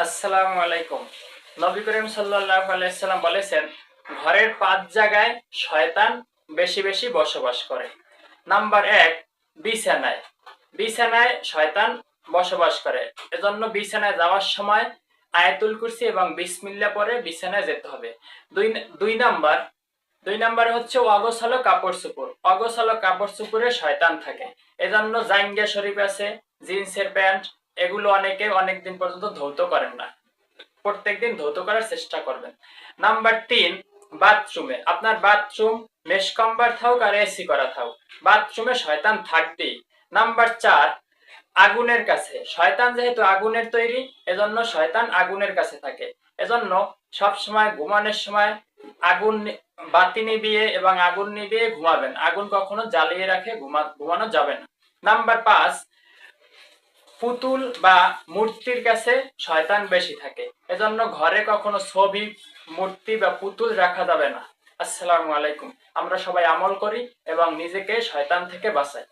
আসসালামু আলাইকুম। নবী করিম সাল্লাল্লাহু আলাইহি সাল্লাম বলেছেন, ঘরের 5 জায়গায় শয়তান বেশি বেশি বসবাস করে। নাম্বার 1, বিছানায়। বিছানায় শয়তান বসবাস করে। এজন্য বিছানায় যাওয়ার সময় আয়াতুল কুরসি এবং বিসমিল্লাহ পড়ে বিছানায় যেতে হবে। দুই দুই নাম্বার দুই নাম্বারে হচ্ছে অগোছালো কাপড় চোপড়। অগোছালো কাপড় চোপড়ে শয়তান থাকে। এজন্য জাইঙ্গা শরীফ আছে, জিন্সের প্যান্ট, এগুলো অনেকে অনেকদিন পর্যন্ত ধৌত করেন না। প্রত্যেকদিন ধৌত করার চেষ্টা করবেন। নাম্বার 3, বাথরুমে। আপনার বাথরুম মেশ কম্বার থাকুক আর এসি করা থাকুক, বাথরুমে শয়তান থাকবেই। নাম্বার 4, আগুনের কাছে। শয়তান যেহেতু আগুনের তৈরি, এজন্য শয়তান আগুনের কাছে থাকে। এজন্য সব সময় ঘুমানোর সময় আগুন বাতি নিভিয়ে এবং আগুন নিভিয়ে ঘুমাবেন। আগুন কখনো জ্বালিয়ে রাখে ঘুমানো যাবে না। নাম্বার 5, পুতুল বা মূর্তির কাছে শয়তান বেশি থাকে। এজন্য ঘরে কখনো ছবি, মূর্তি বা পুতুল রাখা যাবে না। আসসালামু আলাইকুম। আমরা সবাই আমল করি এবং নিজেকে শয়তান থেকে বাঁচাই।